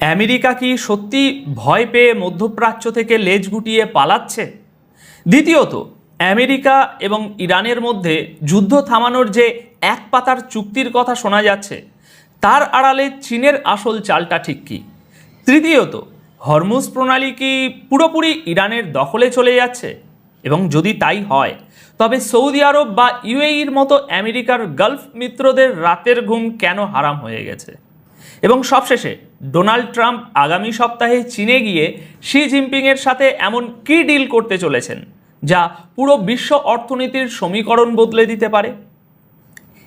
America কি সত্যি ভয় পেয়ে মধ্যপ্রাচ্য থেকে লেজ গুটিয়ে পালাচ্ছে? দ্বিতীয়ত, আমেরিকা এবং ইরানের মধ্যে যুদ্ধ থামানোর যে এক পাতার চুক্তির কথা শোনা যাচ্ছে, তার আড়ালে চীনের আসল চালটা ঠিক কী? তৃতীয়ত, হরমুজ প্রণালী কি পুরোপুরি ইরানের দখলে চলে যাচ্ছে? এবং যদি তাই হয়, তবে সৌদি আরব বা ইউএইর মতো আমেরিকার গালফ মিত্রদের রাতের ঘুম কেন হারাম হয়ে গেছে? এবং সবশেষে, ডোনাল্ড ট্রাম্প আগামী সপ্তাহে চীনে গিয়ে শি জিনপিংয়ের সাথে এমন কী ডিল করতে চলেছেন যা পুরো বিশ্ব অর্থনীতির সমীকরণ বদলে দিতে পারে?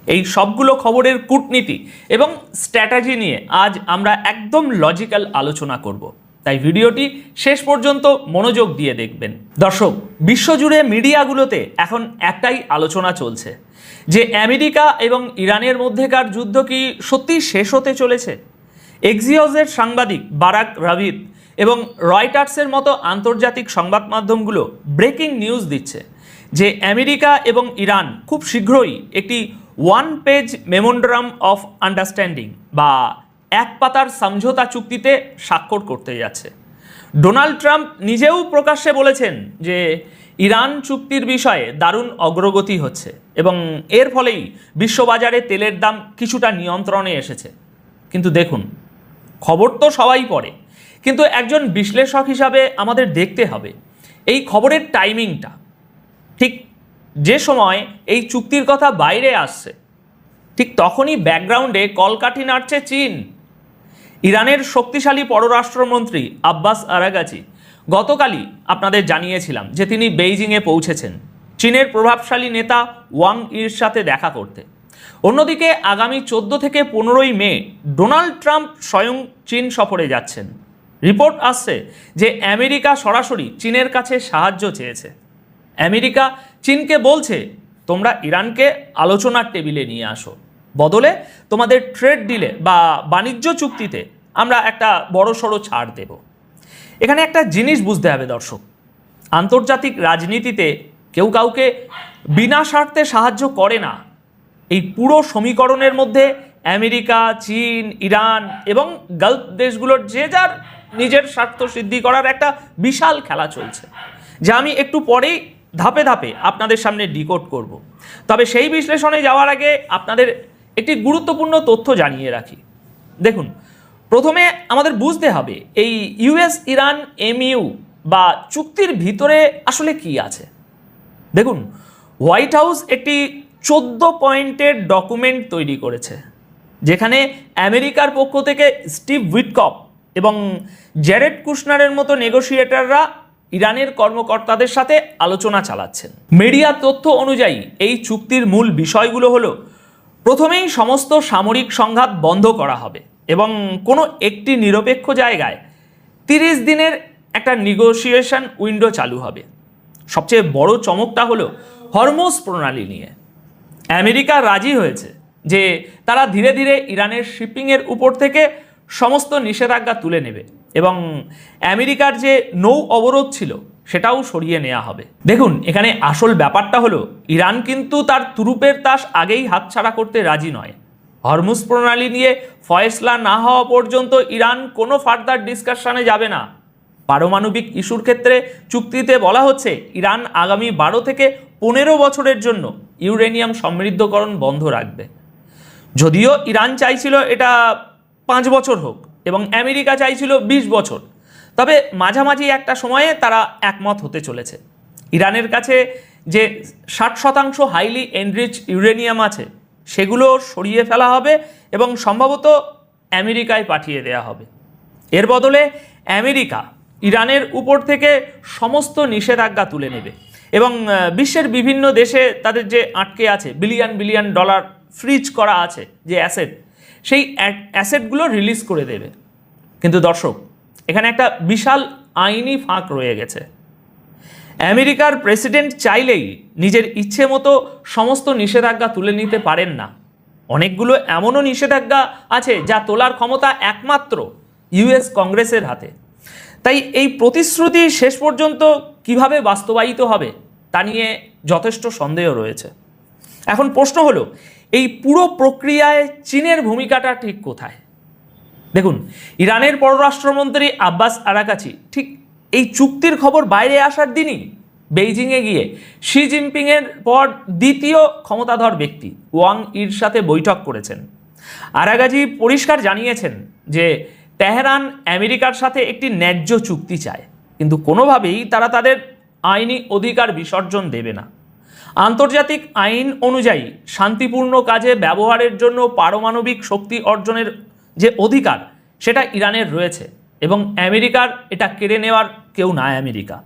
এই সবগুলো খবরের কূটনীতি এবং স্ট্র্যাটেজি নিয়ে আজ আমরা একদম লজিক্যাল আলোচনা করব, তাই ভিডিওটি শেষ পর্যন্ত মনোযোগ দিয়ে দেখবেন। দর্শক, বিশ্বজুড়ে মিডিয়াগুলোতে এখন একটাই আলোচনা চলছে যে আমেরিকা এবং ইরানের মধ্যেকার যুদ্ধ কি সত্যি শেষ হতে চলেছে। এক্সিওসের সাংবাদিক বারাক রাভিদ এবং রয়টার্সের মতো আন্তর্জাতিক সংবাদ মাধ্যমগুলো ব্রেকিং নিউজ দিচ্ছে যে আমেরিকা এবং ইরান খুব শীঘ্রই একটি one page memorandum of understanding বা এক পাতার সমঝোতা চুক্তিতে স্বাক্ষর করতে যাচ্ছে। ডোনাল্ড ট্রাম্প নিজেও প্রকাশ্যে বলেছেন যে ইরান চুক্তির বিষয়ে দারুণ অগ্রগতি হচ্ছে এবং এর ফলেই বিশ্ববাজারে তেলের দাম কিছুটা নিয়ন্ত্রণে এসেছে। কিন্তু দেখুন, খবর তো সবাই পড়ে, কিন্তু একজন বিশ্লেষক হিসাবে আমাদের দেখতে হবে এই খবরের টাইমিংটা। ঠিক যে সময় এই চুক্তির কথা বাইরে আসছে, ঠিক তখনই ব্যাকগ্রাউন্ডে কলকাঠি নাড়ছে চীন। ইরানের শক্তিশালী পররাষ্ট্রমন্ত্রী আব্বাস আরাগাচি গতকালই আপনাদের জানিয়েছিলাম যে তিনি বেইজিংয়ে পৌঁছেছেন চীনের প্রভাবশালী নেতা ওয়াং ইর সাথে দেখা করতে। অন্যদিকে আগামী 14 থেকে 15ই মে ডোনাল্ড ট্রাম্প স্বয়ং চীন সফরে যাচ্ছেন। রিপোর্ট আসছে যে আমেরিকা সরাসরি চীনের কাছে সাহায্য চেয়েছে। আমেরিকা চীনকে বলছে, তোমরা ইরানকে আলোচনার টেবিলে নিয়ে আসো, বদলে তোমাদের ট্রেড ডিলে বা বাণিজ্য চুক্তিতে আমরা একটা বড়সড় ছাড় দেব। এখানে একটা জিনিস বুঝতে হবে দর্শক, আন্তর্জাতিক রাজনীতিতে কেউ কাউকে বিনা স্বার্থে সাহায্য করে না। এই পুরো সমীকরণের মধ্যে আমেরিকা, চীন, ইরান এবং গালফ দেশগুলোর যে যার নিজের স্বার্থ সিদ্ধি করার একটা বিশাল খেলা চলছে, যা আমি একটু পরেই ধাপে ধাপে আপনাদের সামনে ডিকোড করব। তবে সেই বিশ্লেষণে যাওয়ার আগে আপনাদের একটি গুরুত্বপূর্ণ তথ্য জানিয়ে রাখি। দেখুন, প্রথমে আমাদের বুঝতে হবে এই ইউএস ইরান এমইউ বা চুক্তির ভিতরে আসলে কি আছে। দেখুন, হোয়াইট হাউস একটি 14 পয়েন্টের ডকুমেন্ট তৈরি করেছে, যেখানে আমেরিকার পক্ষ থেকে স্টিভ উইটকফ এবং জ্যারেড কুশনারের মতো নেগোশিয়েটাররা ইরানের কর্মকর্তাদের সাথে আলোচনা চালাচ্ছেন। মিডিয়া তথ্য অনুযায়ী এই চুক্তির মূল বিষয়গুলো হলো, প্রথমেই সমস্ত সামরিক সংঘাত বন্ধ করা হবে এবং কোনো একটি নিরপেক্ষ জায়গায় 30 দিনের একটা নেগোসিয়েশন উইন্ডো চালু হবে। সবচেয়ে বড় চমকটা হলো হরমুজ প্রণালী নিয়ে। আমেরিকা রাজি হয়েছে যে তারা ধীরে ধীরে ইরানের শিপিংয়ের উপর থেকে সমস্ত নিষেধাজ্ঞা তুলে নেবে এবং আমেরিকার যে নৌ অবরোধ ছিল সেটাও সরিয়ে নেওয়া হবে। দেখুন, এখানে আসল ব্যাপারটা হলো ইরান কিন্তু তার তুরুপের তাস আগেই হাতছাড়া করতে রাজি নয়। হরমুজ প্রণালী নিয়ে ফয়সলা না হওয়া পর্যন্ত ইরান কোনো ফার্দার ডিসকাশনে যাবে না। পারমাণবিক ইস্যুর ক্ষেত্রে চুক্তিতে বলা হচ্ছে ইরান আগামী 12 থেকে 15 বছরের জন্য ইউরেনিয়াম সমৃদ্ধকরণ বন্ধ রাখবে। যদিও ইরান চাইছিল এটা 5 বছর হোক এবং আমেরিকা চাইছিল 20 বছর, তবে মাঝামাঝি একটা সময়ে তারা একমত হতে চলেছে। ইরানের কাছে যে 60% হাইলি এনরিচ ইউরেনিয়াম আছে সেগুলো সরিয়ে ফেলা হবে এবং সম্ভবত আমেরিকায় পাঠিয়ে দেওয়া হবে। এর বদলে আমেরিকা ইরানের উপর থেকে সমস্ত নিষেধাজ্ঞা তুলে নেবে এবং বিশ্বের বিভিন্ন দেশে তাদের যে আটকে আছে বিলিয়ন বিলিয়ন ডলার ফ্রিজ করা আছে যে অ্যাসেট, সেই অ্যাসেটগুলো রিলিজ করে দেবে। কিন্তু দর্শক, এখানে একটা বিশাল আইনি ফাঁক রয়ে গেছে। আমেরিকার প্রেসিডেন্ট চাইলেই নিজের ইচ্ছে মতো সমস্ত নিষেধাজ্ঞা তুলে নিতে পারেন না। অনেকগুলো এমনও নিষেধাজ্ঞা আছে যা তোলার ক্ষমতা একমাত্র ইউএস কংগ্রেসের হাতে। তাই এই প্রতিশ্রুতি শেষ পর্যন্ত কিভাবে বাস্তবায়িত হবে তা নিয়ে যথেষ্ট সন্দেহ রয়েছে। এখন প্রশ্ন হলো, এই পুরো প্রক্রিয়ায় চীনের ভূমিকাটা ঠিক কোথায়? দেখুন, ইরানের পররাষ্ট্রমন্ত্রী আব্বাস আরাকাচি ঠিক এই চুক্তির খবর বাইরে আসার দিনই বেইজিংয়ে গিয়ে শি জিনপিংয়ের পর দ্বিতীয় ক্ষমতাধর ব্যক্তি ওয়াং ইর সাথে বৈঠক করেছেন। আরাকাচি পরিষ্কার জানিয়েছেন যে তেহরান আমেরিকার সাথে একটি ন্যায্য চুক্তি চায়, কিন্তু কোনোভাবেই তারা তাদের আইনি অধিকার বিসর্জন দেবে না। আন্তর্জাতিক আইন অনুযায়ী শান্তিপূর্ণ কাজে ব্যবহারের জন্য পারমাণবিক শক্তি অর্জনের যে অধিকার সেটা ইরানের রয়েছে এবং আমেরিকার এটা কেড়ে নেওয়ার কেউ নয় আমেরিকা।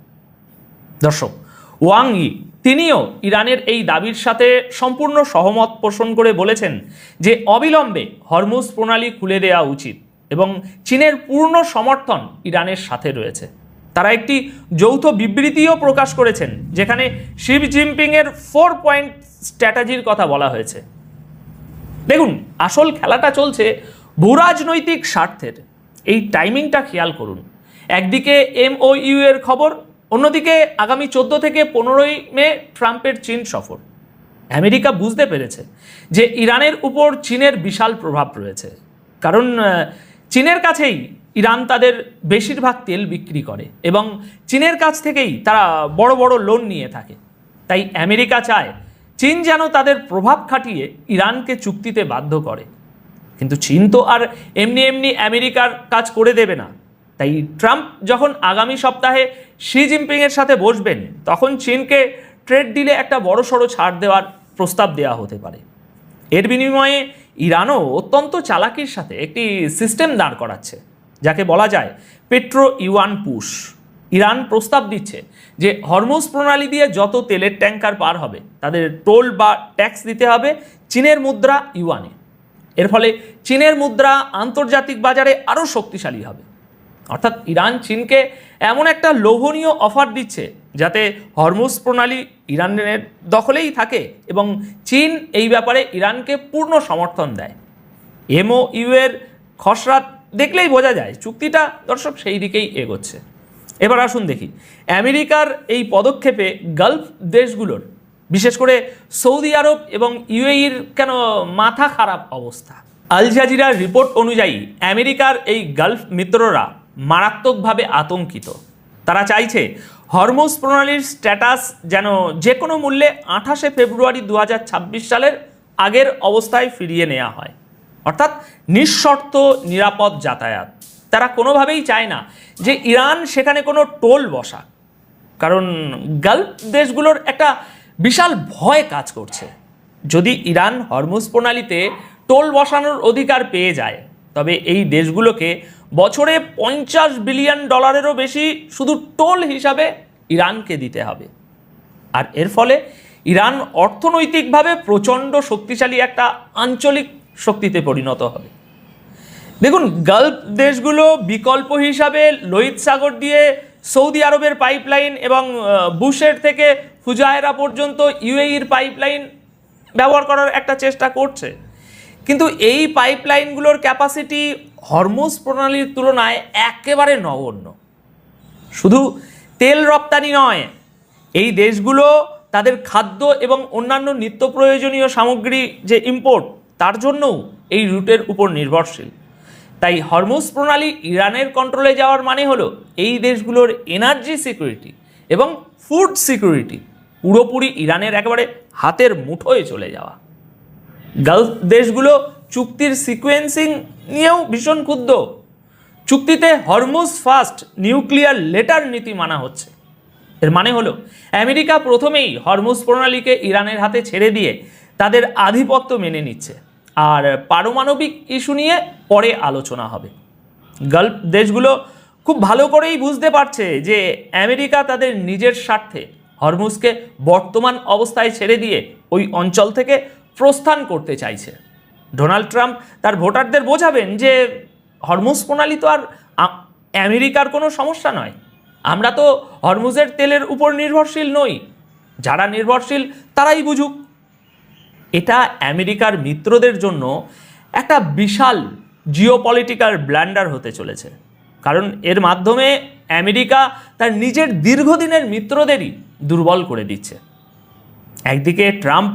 দর্শক, ওয়াং ই তিনিও ইরানের এই দাবির সাথে সম্পূর্ণ সহমত পোষণ করে বলেছেন যে অবিলম্বে হরমুজ প্রণালী খুলে দেওয়া উচিত এবং চীনের পূর্ণ সমর্থন ইরানের সাথে রয়েছে। তারা একটি যৌথ বিবৃতিও প্রকাশ করেছেন যেখানে শি জিনপিংয়ের 4 পয়েন্ট স্ট্র্যাটেজির কথা বলা হয়েছে। দেখুন, আসল খেলাটা চলছে ভূরাজনৈতিক স্বার্থের। এই টাইমিংটা খেয়াল করুন। একদিকে MOU এর খবর, অন্যদিকে আগামী 14 থেকে 15 মে ট্রাম্পের চীন সফর। আমেরিকা বুঝতে পেরেছে যে ইরানের উপর চীনের বিশাল প্রভাব রয়েছে, কারণ চীনের কাছেই ইরান তাদের বেশিরভাগ তেল বিক্রি করে এবং চীনের কাছ থেকেই তারা বড় বড় লোন নিয়ে থাকে। তাই আমেরিকা চায় চীন যেন তাদের প্রভাব খাটিয়ে ইরানকে চুক্তিতে বাধ্য করে। কিন্তু চীন তো আর এমনি এমনি আমেরিকার কাজ করে দেবে না। তাই ট্রাম্প যখন আগামী সপ্তাহে শি জিনপিংয়ের সাথে বসবেন, তখন চীনকে ট্রেড ডিলে একটা বড়সড় ছাড় দেওয়ার প্রস্তাব দেওয়া হতে পারে। এর বিনিময়ে ইরানও অত্যন্ত চালাকির সাথে একটি সিস্টেম দাঁড় করাচ্ছে, যাকে বলা যায় পেট্রো ইউয়ান পুশ। ইরান প্রস্তাব দিচ্ছে যে হরমুজ প্রণালী দিয়ে যত তেলের ট্যাঙ্কার পার হবে তাদের টোল বা ট্যাক্স দিতে হবে চীনের মুদ্রা ইউয়ানে। এর ফলে চীনের মুদ্রা আন্তর্জাতিক বাজারে আরও শক্তিশালী হবে। অর্থাৎ ইরান চীনকে এমন একটা লোভনীয় অফার দিচ্ছে যাতে হরমুজ প্রণালী ইরানের দখলেই থাকে এবং চীন এই ব্যাপারে ইরানকে পূর্ণ সমর্থন দেয়। MOU এর খসড়া দেখলেই বোঝা যায় চুক্তিটা, দর্শক, সেই দিকেই এগোচ্ছে। এবার আসুন দেখি আমেরিকার এই পদক্ষেপে গালফ দেশগুলোর, বিশেষ করে সৌদি আরব এবং UAEর কেন মাথা খারাপ অবস্থা। আল জাজিরার রিপোর্ট অনুযায়ী আমেরিকার এই গালফ মিত্ররা মারাত্মকভাবে আতঙ্কিত। তারা চাইছে হরমুজ প্রণালীর স্ট্যাটাস যেন যে কোনো মূল্যে 28 ফেব্রুয়ারি 2026 সালের আগের অবস্থায় ফিরিয়ে নেওয়া হয়, অর্থাৎ নিঃশর্ত নিরাপদ যাতায়াত। তারা কোনোভাবেই চায় না যে ইরান সেখানে কোনো টোল বসাক, কারণ গালফ দেশগুলোর একটা বিশাল ভয় কাজ করছে। যদি ইরান হরমুজ প্রণালীতে টোল বসানোর অধিকার পেয়ে যায়, তবে এই দেশগুলোকে বছরে $50 বিলিয়ন বেশি শুধু টোল হিসাবে ইরানকে দিতে হবে। আর এর ফলে ইরান অর্থনৈতিকভাবে প্রচণ্ড শক্তিশালী একটা আঞ্চলিক শক্তিতে পরিণত হবে। দেখুন, গালফ দেশগুলো বিকল্প হিসাবে লোহিত সাগর দিয়ে সৌদি আরবের পাইপলাইন এবং বুশের থেকে ফুজায়রা পর্যন্ত UAEর পাইপলাইন ব্যবহার করার একটা চেষ্টা করছে, কিন্তু এই পাইপলাইনগুলোর ক্যাপাসিটি হরমুজ প্রণালীর তুলনায় একেবারে নগণ্য। শুধু তেল রপ্তানি নয়, এই দেশগুলো তাদের খাদ্য এবং অন্যান্য নিত্য প্রয়োজনীয় সামগ্রী যে ইম্পোর্ট, তার জন্যও এই রুটের উপর নির্ভরশীল। তাই হরমুজ প্রণালী ইরানের কন্ট্রোলে যাওয়ার মানে হলো এই দেশগুলোর এনার্জি সিকিউরিটি এবং ফুড সিকিউরিটি পুরোপুরি ইরানের একেবারে হাতের মুঠোয় চলে যাওয়া। গালফ দেশগুলো চুক্তির সিকোয়েন্সিং নিয়েও ভীষণ ক্ষুব্ধ। চুক্তিতে হরমুজ ফার্স্ট নিউক্লিয়ার লেটার নীতি মানা হচ্ছে। এর মানে হলো আমেরিকা প্রথমেই হরমুজ প্রণালীকে ইরানের হাতে ছেড়ে দিয়ে তাদের আধিপত্য মেনে নিচ্ছে, আর পারমাণবিক ইস্যু নিয়ে পরে আলোচনা হবে। গালফ দেশগুলো খুব ভালো করেই বুঝতে পারছে যে আমেরিকা তাদের নিজের স্বার্থে হরমুজকে বর্তমান অবস্থায় ছেড়ে দিয়ে ওই অঞ্চল থেকে প্রস্থান করতে চাইছে। ডোনাল্ড ট্রাম্প তার ভোটারদের বোঝাবেন যে হরমুজ প্রণালী তো আর আমেরিকার কোনো সমস্যা নয়, আমরা তো হরমুজের তেলের উপর নির্ভরশীল নই, যারা নির্ভরশীল তারাই বুঝুক। এটা আমেরিকার মিত্রদের জন্য একটা বিশাল জিওপলিটিক্যাল ব্ল্যান্ডার হতে চলেছে, কারণ এর মাধ্যমে আমেরিকা তার নিজের দীর্ঘদিনের মিত্রদেরই দুর্বল করে দিচ্ছে। একদিকে ট্রাম্প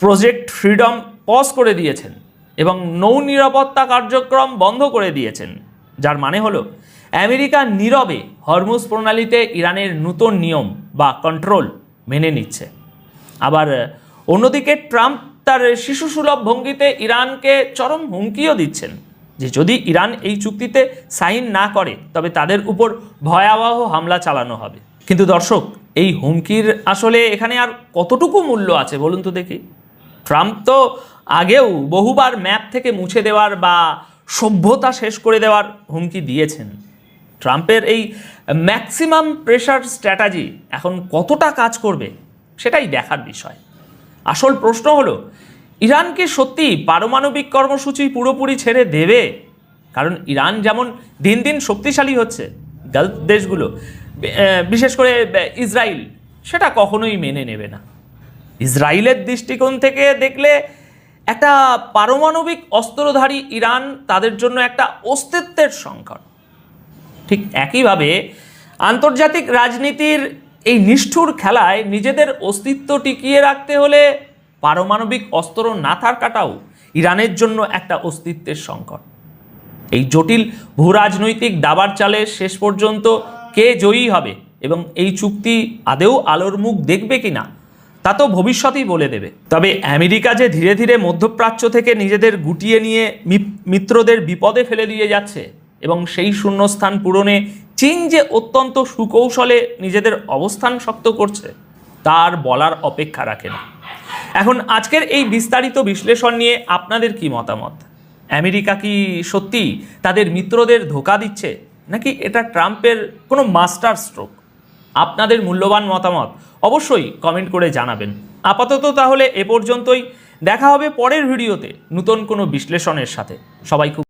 প্রজেক্ট ফ্রিডম পজ করে দিয়েছেন, এবং নৌ নিরাপত্তা কার্যক্রম বন্ধ করে দিয়েছেন, যার মানে হলো আমেরিকা নীরবে হরমুজ প্রণালীতে ইরানের নতুন নিয়ম বা কন্ট্রোল মেনে নিচ্ছে। আবার অন্যদিকে ট্রাম্প তার শিশুসুলভ ভঙ্গিতে ইরানকে চরম হুমকিও দিচ্ছেন যে যদি ইরান এই চুক্তিতে সাইন না করে তবে তাদের উপর ভয়াবহ হামলা চালানো হবে। কিন্তু দর্শক, এই হুমকির আসলে এখানে আর কতটুকু মূল্য আছে বলুন তো দেখি। ট্রাম্প তো আগেও বহুবার ম্যাপ থেকে মুছে দেওয়ার বা সভ্যতা শেষ করে দেওয়ার হুমকি দিয়েছেন। ট্রাম্পের এই ম্যাক্সিমাম প্রেশার স্ট্র্যাটাজি এখন কতটা কাজ করবে সেটাই দেখার বিষয়। আসল প্রশ্ন হলো, ইরান কি সত্যি পারমাণবিক কর্মসূচি পুরোপুরি ছেড়ে দেবে? কারণ ইরান যেমন দিন দিন শক্তিশালী হচ্ছে, গালফ দেশগুলো বিশেষ করে ইসরায়েল সেটা কখনোই মেনে নেবে না। ইসরায়েলের দৃষ্টিকোণ থেকে দেখলে একটা পারমাণবিক অস্ত্রধারী ইরান তাদের জন্য একটা অস্তিত্বের সংকট। ঠিক একইভাবে আন্তর্জাতিক রাজনীতির এই নিষ্ঠুর খেলায় নিজেদের অস্তিত্ব টিকিয়ে রাখতে হলে পারমাণবিক অস্ত্র না থাকাটাও ইরানের জন্য একটা অস্তিত্বের সংকট। এই জটিল ভূরাজনৈতিক দাবার চালে শেষ পর্যন্ত কে জয়ী হবে এবং এই চুক্তি আদেও আলোর মুখ দেখবে কিনা তা তো ভবিষ্যতেই বলে দেবে। তবে আমেরিকা যে ধীরে ধীরে মধ্যপ্রাচ্য থেকে নিজেদের গুটিয়ে নিয়ে মিত্রদের বিপদে ফেলে দিয়ে যাচ্ছে এবং সেই শূন্যস্থান পূরণে চীন যে অত্যন্ত সুকৌশলে নিজেদের অবস্থান শক্ত করছে তার বলার অপেক্ষা রাখে না। এখন আজকের এই বিস্তারিত বিশ্লেষণ নিয়ে আপনাদের কি মতামত? আমেরিকা কি সত্যি তাদের মিত্রদের ধোঁকা দিচ্ছে, নাকি এটা ট্রাম্পের কোনো মাস্টার স্ট্রোক? আপনাদের মূল্যবান মতামত অবশ্যই কমেন্ট করে জানাবেন। আপাতত তাহলে এ পর্যন্তই, দেখা হবে পরের ভিডিওতে নতুন কোনো বিশ্লেষণের সাথে। সবাই খুব